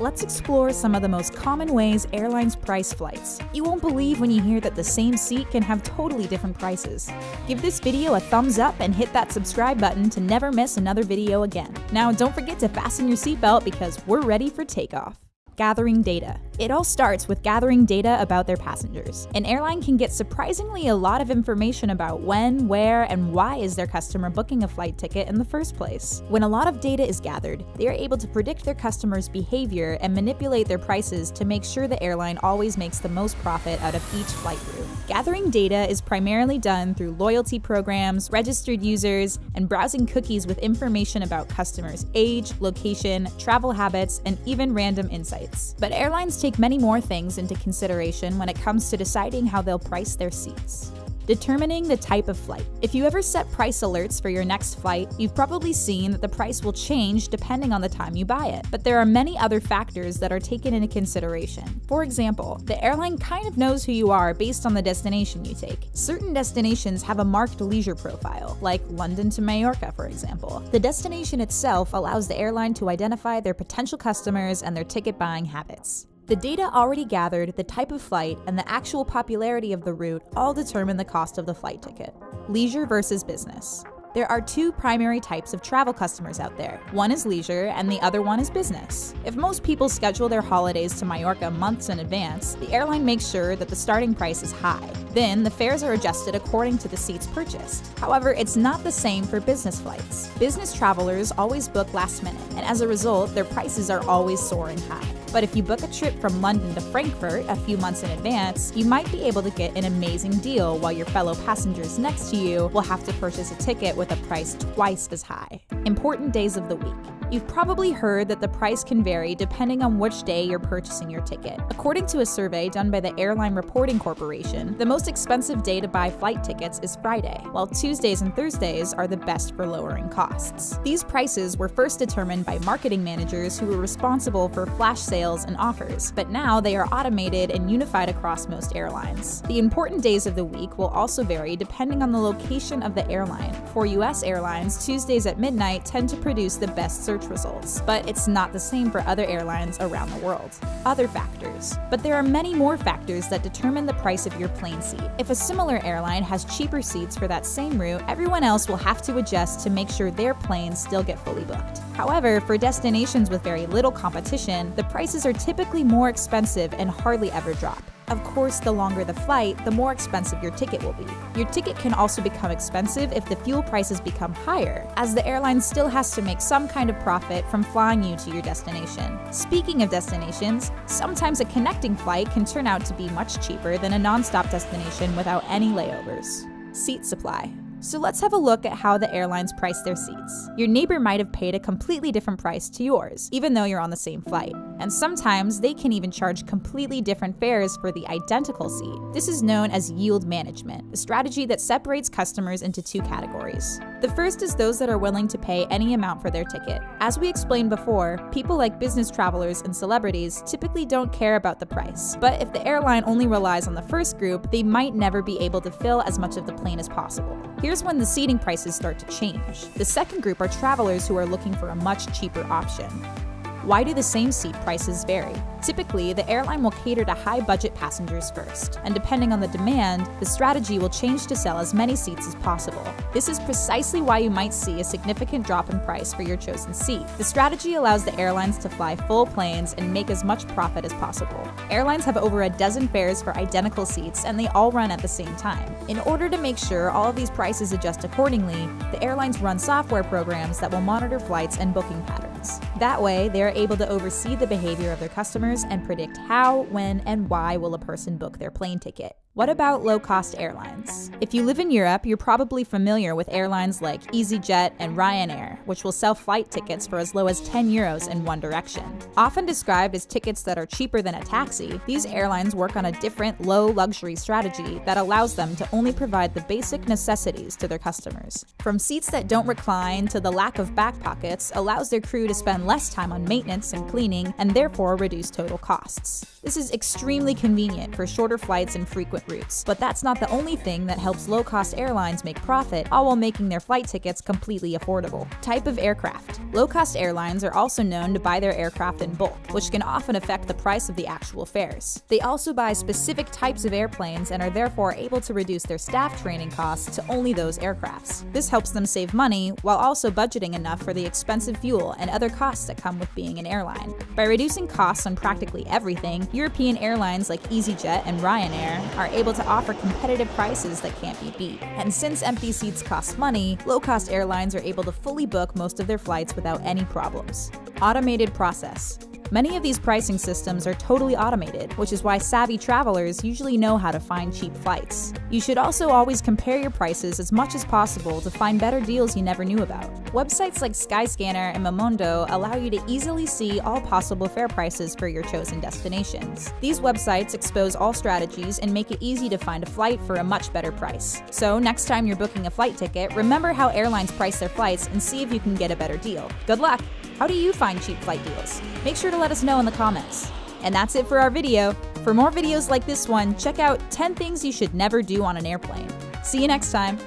let's explore some of the most common ways airlines price flights. You won't believe when you hear that the same seat can have totally different prices. Give this video a thumbs up and hit that subscribe button to never miss another video again. Now don't forget to fasten your seatbelt because we're ready for takeoff. Gathering data. It all starts with gathering data about their passengers. An airline can get surprisingly a lot of information about when, where, and why is their customer booking a flight ticket in the first place. When a lot of data is gathered, they are able to predict their customers' behavior and manipulate their prices to make sure the airline always makes the most profit out of each flight route. Gathering data is primarily done through loyalty programs, registered users, and browsing cookies with information about customers' age, location, travel habits, and even random insights. But airlines take many more things into consideration when it comes to deciding how they'll price their seats. Determining the type of flight. If you ever set price alerts for your next flight, you've probably seen that the price will change depending on the time you buy it. But there are many other factors that are taken into consideration. For example, the airline kind of knows who you are based on the destination you take. Certain destinations have a marked leisure profile, like London to Mallorca, for example. The destination itself allows the airline to identify their potential customers and their ticket buying habits. The data already gathered, the type of flight, and the actual popularity of the route all determine the cost of the flight ticket. Leisure versus business. There are two primary types of travel customers out there. One is leisure and the other one is business. If most people schedule their holidays to Mallorca months in advance, the airline makes sure that the starting price is high. Then, the fares are adjusted according to the seats purchased. However, it's not the same for business flights. Business travelers always book last minute, and as a result, their prices are always soaring high. But if you book a trip from London to Frankfurt a few months in advance, you might be able to get an amazing deal while your fellow passengers next to you will have to purchase a ticket with a price twice as high. Important days of the week. You've probably heard that the price can vary depending on which day you're purchasing your ticket. According to a survey done by the Airline Reporting Corporation, the most expensive day to buy flight tickets is Friday, while Tuesdays and Thursdays are the best for lowering costs. These prices were first determined by marketing managers who were responsible for flash sales and offers, but now they are automated and unified across most airlines. The important days of the week will also vary depending on the location of the airline. For US airlines, Tuesdays at midnight tend to produce the best search results, but it's not the same for other airlines around the world. Other factors. But there are many more factors that determine the price of your plane seat. If a similar airline has cheaper seats for that same route, everyone else will have to adjust to make sure their planes still get fully booked. However, for destinations with very little competition, the prices are typically more expensive and hardly ever drop. Of course, the longer the flight, the more expensive your ticket will be. Your ticket can also become expensive if the fuel prices become higher, as the airline still has to make some kind of profit from flying you to your destination. Speaking of destinations, sometimes a connecting flight can turn out to be much cheaper than a non-stop destination without any layovers. Seat supply. So let's have a look at how the airlines price their seats. Your neighbor might have paid a completely different price to yours, even though you're on the same flight. And sometimes they can even charge completely different fares for the identical seat. This is known as yield management, a strategy that separates customers into two categories. The first is those that are willing to pay any amount for their ticket. As we explained before, people like business travelers and celebrities typically don't care about the price. But if the airline only relies on the first group, they might never be able to fill as much of the plane as possible. Here's when the seating prices start to change. The second group are travelers who are looking for a much cheaper option. Why do the same seat prices vary? Typically, the airline will cater to high-budget passengers first, and depending on the demand, the strategy will change to sell as many seats as possible. This is precisely why you might see a significant drop in price for your chosen seat. The strategy allows the airlines to fly full planes and make as much profit as possible. Airlines have over a dozen fares for identical seats, and they all run at the same time. In order to make sure all of these prices adjust accordingly, the airlines run software programs that will monitor flights and booking patterns. That way, they are able to oversee the behavior of their customers and predict how, when, and why will a person book their plane ticket. What about low-cost airlines? If you live in Europe, you're probably familiar with airlines like EasyJet and Ryanair, which will sell flight tickets for as low as 10 euros in one direction. Often described as tickets that are cheaper than a taxi, these airlines work on a different, low-luxury strategy that allows them to only provide the basic necessities to their customers. From seats that don't recline to the lack of back pockets allows their crew to spend less time on maintenance and cleaning and therefore reduce total costs. This is extremely convenient for shorter flights and frequent economic routes. But that's not the only thing that helps low-cost airlines make profit, all while making their flight tickets completely affordable. Type of aircraft. Low-cost airlines are also known to buy their aircraft in bulk, which can often affect the price of the actual fares. They also buy specific types of airplanes and are therefore able to reduce their staff training costs to only those aircrafts. This helps them save money while also budgeting enough for the expensive fuel and other costs that come with being an airline. By reducing costs on practically everything, European airlines like EasyJet and Ryanair are able to offer competitive prices that can't be beat. And since empty seats cost money, low-cost airlines are able to fully book most of their flights without any problems. Automated process. Many of these pricing systems are totally automated, which is why savvy travelers usually know how to find cheap flights. You should also always compare your prices as much as possible to find better deals you never knew about. Websites like Skyscanner and Momondo allow you to easily see all possible fare prices for your chosen destinations. These websites expose all strategies and make it easy to find a flight for a much better price. So next time you're booking a flight ticket, remember how airlines price their flights and see if you can get a better deal. Good luck! How do you find cheap flight deals? Make sure to let us know in the comments. And that's it for our video. For more videos like this one, check out 10 things you should never do on an airplane. See you next time!